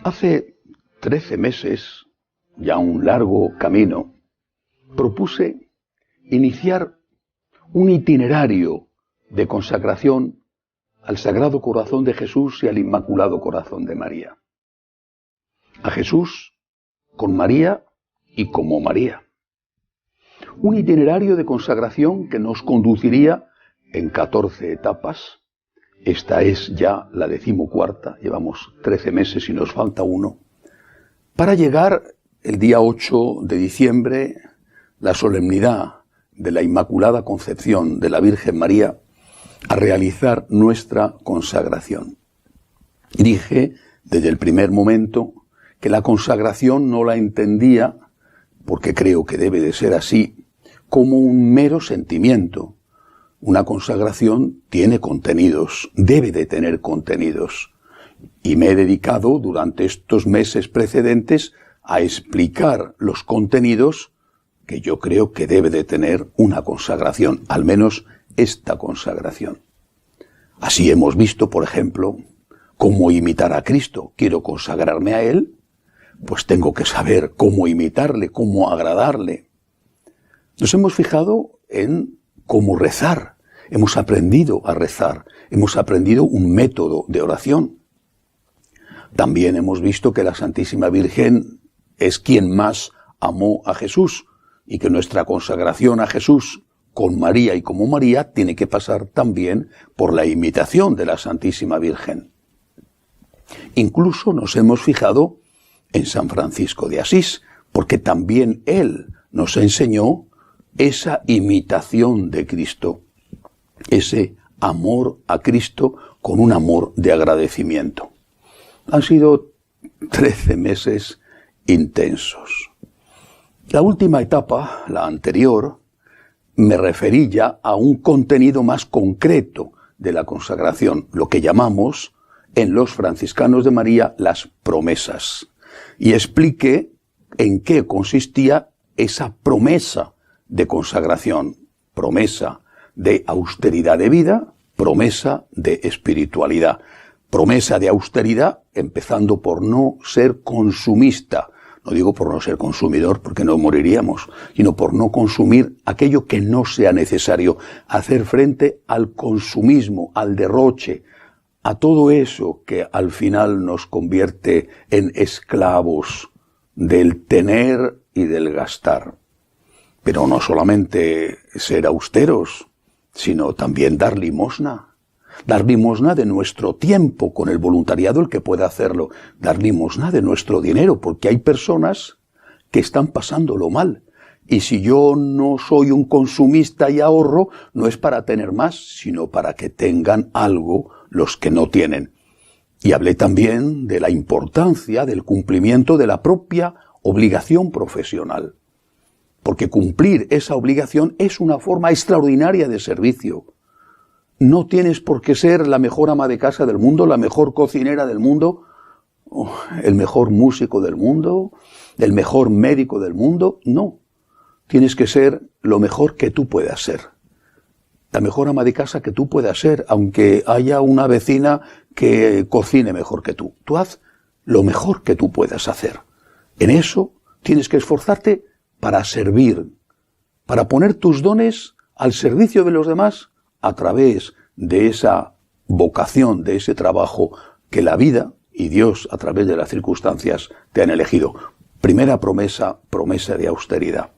Hace 13 meses, ya un largo camino, propuse iniciar un itinerario de consagración al Sagrado Corazón de Jesús y al Inmaculado Corazón de María. A Jesús con María y como María. Un itinerario de consagración que nos conduciría en 14 etapas. Esta es ya la 14ª, llevamos 13 meses y nos falta uno, para llegar el día 8 de diciembre, la solemnidad de la Inmaculada Concepción de la Virgen María, a realizar nuestra consagración. Dije desde el primer momento que la consagración no la entendía, porque creo que debe de ser así, como un mero sentimiento. Una consagración tiene contenidos, debe de tener contenidos. Y me he dedicado durante estos meses precedentes a explicar los contenidos que yo creo que debe de tener una consagración, al menos esta consagración. Así hemos visto, por ejemplo, cómo imitar a Cristo. Quiero consagrarme a Él, pues tengo que saber cómo imitarle, cómo agradarle. Nos hemos fijado en cómo rezar. Hemos aprendido a rezar. Hemos aprendido un método de oración. También hemos visto que la Santísima Virgen es quien más amó a Jesús y que nuestra consagración a Jesús con María y como María tiene que pasar también por la imitación de la Santísima Virgen. Incluso nos hemos fijado en San Francisco de Asís, porque también él nos enseñó esa imitación de Cristo, ese amor a Cristo con un amor de agradecimiento. Han sido 13 meses intensos. La última etapa, la anterior, me referí ya a un contenido más concreto de la consagración, lo que llamamos en los franciscanos de María las promesas. Y expliqué en qué consistía esa promesa de consagración, promesa de austeridad de vida, promesa de espiritualidad, promesa de austeridad, empezando por no ser consumista. No digo por no ser consumidor, porque no moriríamos, sino por no consumir aquello que no sea necesario, hacer frente al consumismo, al derroche, a todo eso que al final nos convierte en esclavos del tener y del gastar. Pero no solamente ser austeros, sino también dar limosna. Dar limosna de nuestro tiempo, con el voluntariado el que pueda hacerlo. Dar limosna de nuestro dinero, porque hay personas que están pasándolo mal. Y si yo no soy un consumista y ahorro, no es para tener más, sino para que tengan algo los que no tienen. Y hablé también de la importancia del cumplimiento de la propia obligación profesional. Porque cumplir esa obligación es una forma extraordinaria de servicio. No tienes por qué ser la mejor ama de casa del mundo, la mejor cocinera del mundo, el mejor músico del mundo, el mejor médico del mundo. No. Tienes que ser lo mejor que tú puedas ser. La mejor ama de casa que tú puedas ser, aunque haya una vecina que cocine mejor que tú. Tú haz lo mejor que tú puedas hacer. En eso tienes que esforzarte para servir, para poner tus dones al servicio de los demás a través de esa vocación, de ese trabajo que la vida y Dios a través de las circunstancias te han elegido. Primera promesa, promesa de austeridad.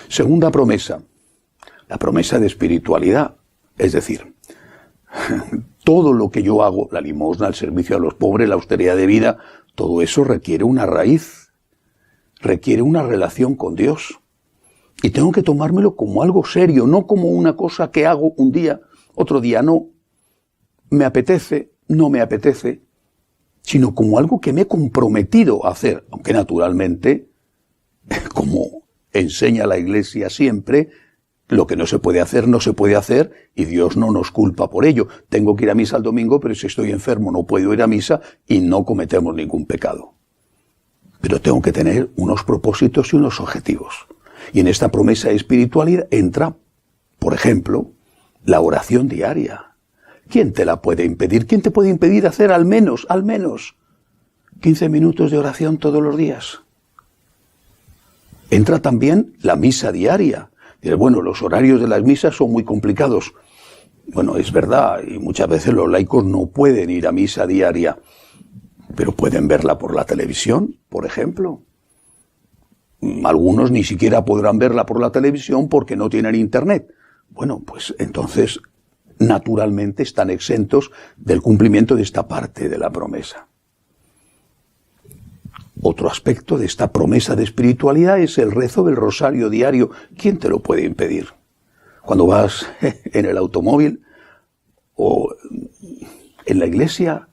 Segunda promesa, la promesa de espiritualidad. Es decir, todo lo que yo hago, la limosna, el servicio a los pobres, la austeridad de vida, todo eso requiere una raíz, requiere una relación con Dios. Y tengo que tomármelo como algo serio, no como una cosa que hago un día, otro día no. Me apetece, no me apetece, sino como algo que me he comprometido a hacer, aunque naturalmente, como enseña la Iglesia siempre, lo que no se puede hacer, no se puede hacer, y Dios no nos culpa por ello. Tengo que ir a misa el domingo, pero si estoy enfermo no puedo ir a misa y no cometemos ningún pecado. Pero tengo que tener unos propósitos y unos objetivos. Y en esta promesa de espiritualidad entra, por ejemplo, la oración diaria. ¿Quién te la puede impedir? ¿Quién te puede impedir hacer al menos 15 minutos de oración todos los días. Entra también la misa diaria. Dice, bueno, los horarios de las misas son muy complicados. Bueno, es verdad, y muchas veces los laicos no pueden ir a misa diaria, pero pueden verla por la televisión, por ejemplo. Algunos ni siquiera podrán verla por la televisión porque no tienen internet. Bueno, pues entonces, naturalmente están exentos del cumplimiento de esta parte de la promesa. Otro aspecto de esta promesa de espiritualidad es el rezo del rosario diario. ¿Quién te lo puede impedir? Cuando vas en el automóvil, o en la iglesia,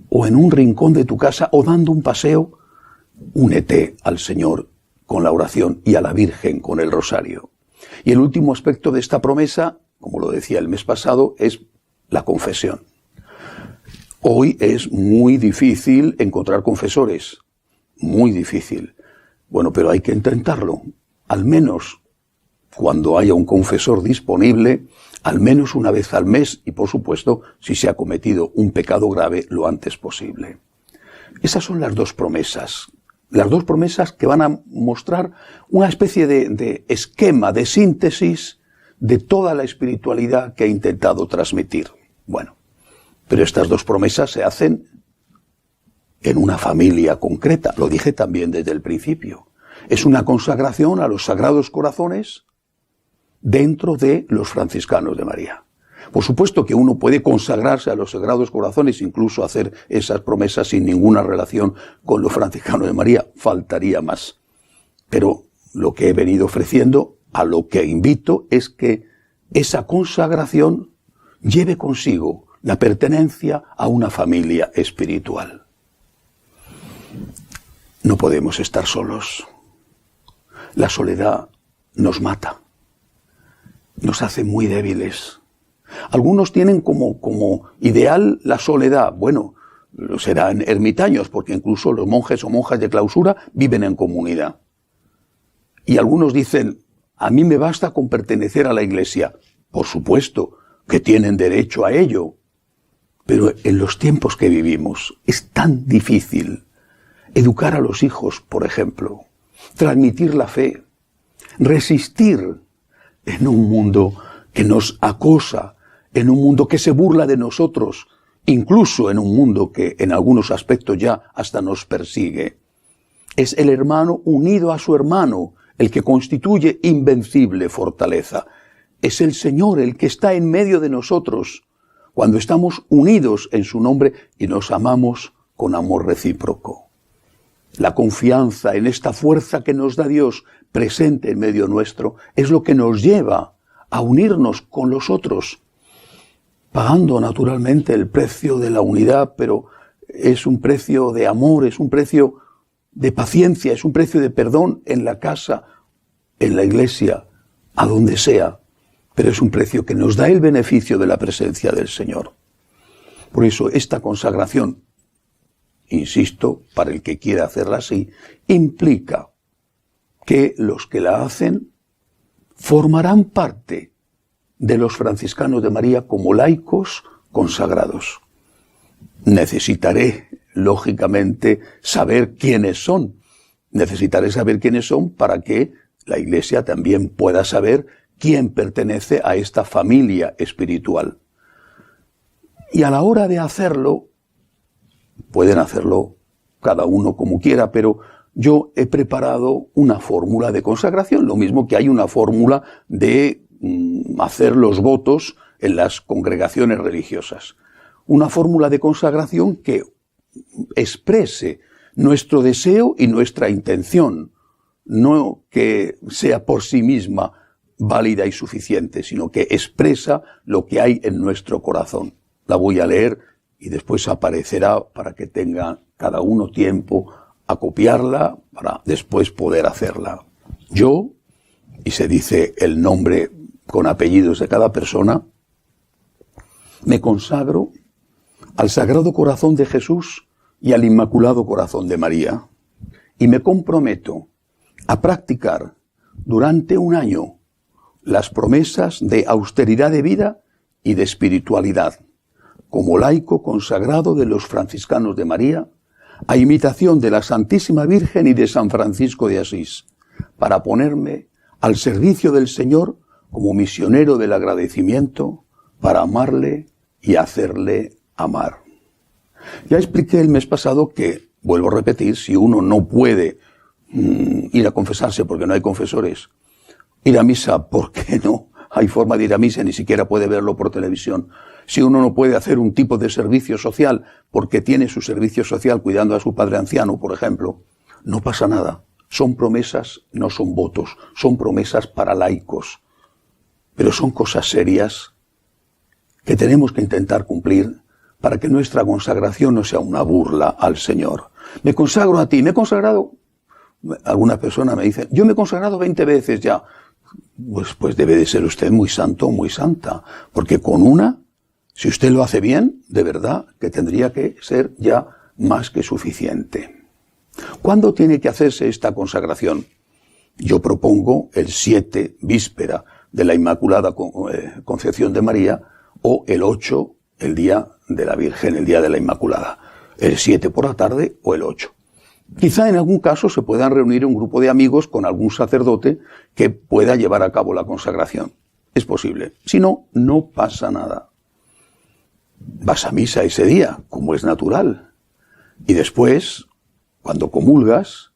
o en un rincón de tu casa, o dando un paseo, únete al Señor con la oración y a la Virgen con el rosario. Y el último aspecto de esta promesa, como lo decía el mes pasado, es la confesión. Hoy es muy difícil encontrar confesores, muy difícil. Bueno, pero hay que intentarlo, al menos cuando haya un confesor disponible, al menos una vez al mes y, por supuesto, si se ha cometido un pecado grave, lo antes posible. Esas son las dos promesas que van a mostrar una especie de esquema, de síntesis de toda la espiritualidad que ha intentado transmitir. Bueno, pero estas dos promesas se hacen en una familia concreta, lo dije también desde el principio. Es una consagración a los Sagrados Corazones dentro de los franciscanos de María. Por supuesto que uno puede consagrarse a los Sagrados Corazones, incluso hacer esas promesas sin ninguna relación con los franciscanos de María, faltaría más. Pero lo que he venido ofreciendo, a lo que invito, es que esa consagración lleve consigo la pertenencia a una familia espiritual. No podemos estar solos. La soledad nos mata, nos hace muy débiles. Algunos tienen como ideal la soledad. Bueno, serán ermitaños, porque incluso los monjes o monjas de clausura viven en comunidad. Y algunos dicen, a mí me basta con pertenecer a la iglesia. Por supuesto que tienen derecho a ello. Pero en los tiempos que vivimos es tan difícil educar a los hijos, por ejemplo, transmitir la fe, resistir en un mundo que nos acosa, en un mundo que se burla de nosotros, incluso en un mundo que en algunos aspectos ya hasta nos persigue. Es el hermano unido a su hermano el que constituye invencible fortaleza. Es el Señor el que está en medio de nosotros cuando estamos unidos en su nombre y nos amamos con amor recíproco. La confianza en esta fuerza que nos da Dios presente en medio nuestro es lo que nos lleva a unirnos con los otros, pagando naturalmente el precio de la unidad, pero es un precio de amor, es un precio de paciencia, es un precio de perdón en la casa, en la iglesia, a donde sea, pero es un precio que nos da el beneficio de la presencia del Señor. Por eso esta consagración, insisto, para el que quiera hacerla así, implica que los que la hacen formarán parte de los franciscanos de María como laicos consagrados. Necesitaré, lógicamente, saber quiénes son. Necesitaré saber quiénes son para que la Iglesia también pueda saber quién pertenece a esta familia espiritual. Y a la hora de hacerlo, pueden hacerlo cada uno como quiera, pero yo he preparado una fórmula de consagración, lo mismo que hay una fórmula de hacer los votos en las congregaciones religiosas. Una fórmula de consagración que exprese nuestro deseo y nuestra intención, no que sea por sí misma válida y suficiente, sino que expresa lo que hay en nuestro corazón. La voy a leer y después aparecerá para que tenga cada uno tiempo a copiarla para después poder hacerla. Yo, y se dice el nombre con apellidos de cada persona, me consagro al Sagrado Corazón de Jesús y al Inmaculado Corazón de María, y me comprometo a practicar durante un año las promesas de austeridad de vida y de espiritualidad, como laico consagrado de los franciscanos de María, a imitación de la Santísima Virgen y de San Francisco de Asís, para ponerme al servicio del Señor como misionero del agradecimiento, para amarle y hacerle amar. Ya expliqué el mes pasado que, vuelvo a repetir, si uno no puede ir a confesarse porque no hay confesores, ir a misa porque no hay forma de ir a misa, ni siquiera puede verlo por televisión, si uno no puede hacer un tipo de servicio social porque tiene su servicio social cuidando a su padre anciano, por ejemplo, no pasa nada. Son promesas, no son votos, son promesas para laicos. Pero son cosas serias que tenemos que intentar cumplir para que nuestra consagración no sea una burla al Señor. Me consagro a ti, me he consagrado. Alguna persona me dice, yo me he consagrado 20 veces ya. Pues debe de ser usted muy santo, muy santa, porque con una, si usted lo hace bien, de verdad que tendría que ser ya más que suficiente. ¿Cuándo tiene que hacerse esta consagración? Yo propongo el 7, víspera de la Inmaculada Concepción de María, o el 8, el día de la Virgen, el día de la Inmaculada. El 7 por la tarde o el 8. Quizá en algún caso se puedan reunir un grupo de amigos con algún sacerdote que pueda llevar a cabo la consagración. Es posible. Si no, no pasa nada. Vas a misa ese día, como es natural. Y después, cuando comulgas,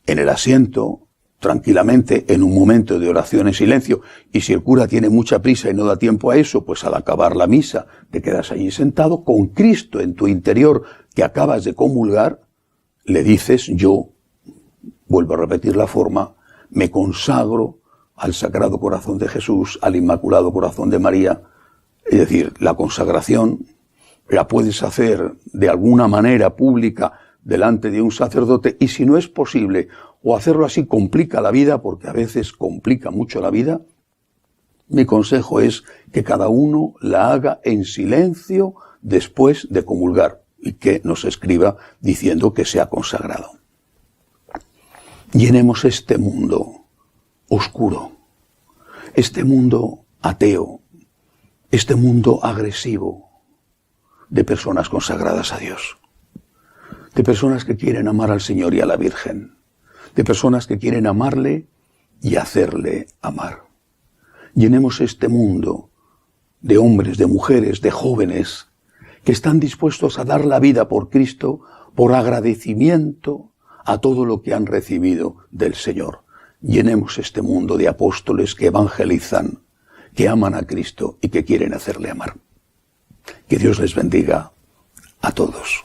en el asiento, tranquilamente, en un momento de oración en silencio, y si el cura tiene mucha prisa y no da tiempo a eso, pues al acabar la misa te quedas allí sentado con Cristo en tu interior que acabas de comulgar, le dices, yo, vuelvo a repetir la forma, me consagro al Sagrado Corazón de Jesús, al Inmaculado Corazón de María. Es decir, la consagración la puedes hacer de alguna manera pública delante de un sacerdote, y si no es posible, o hacerlo así complica la vida, porque a veces complica mucho la vida, mi consejo es que cada uno la haga en silencio después de comulgar, y que nos escriba diciendo que se ha consagrado. Llenemos este mundo oscuro, este mundo ateo, este mundo agresivo de personas consagradas a Dios, de personas que quieren amar al Señor y a la Virgen, de personas que quieren amarle y hacerle amar. Llenemos este mundo de hombres, de mujeres, de jóvenes que están dispuestos a dar la vida por Cristo por agradecimiento a todo lo que han recibido del Señor. Llenemos este mundo de apóstoles que evangelizan, que aman a Cristo y que quieren hacerle amar. Que Dios les bendiga a todos.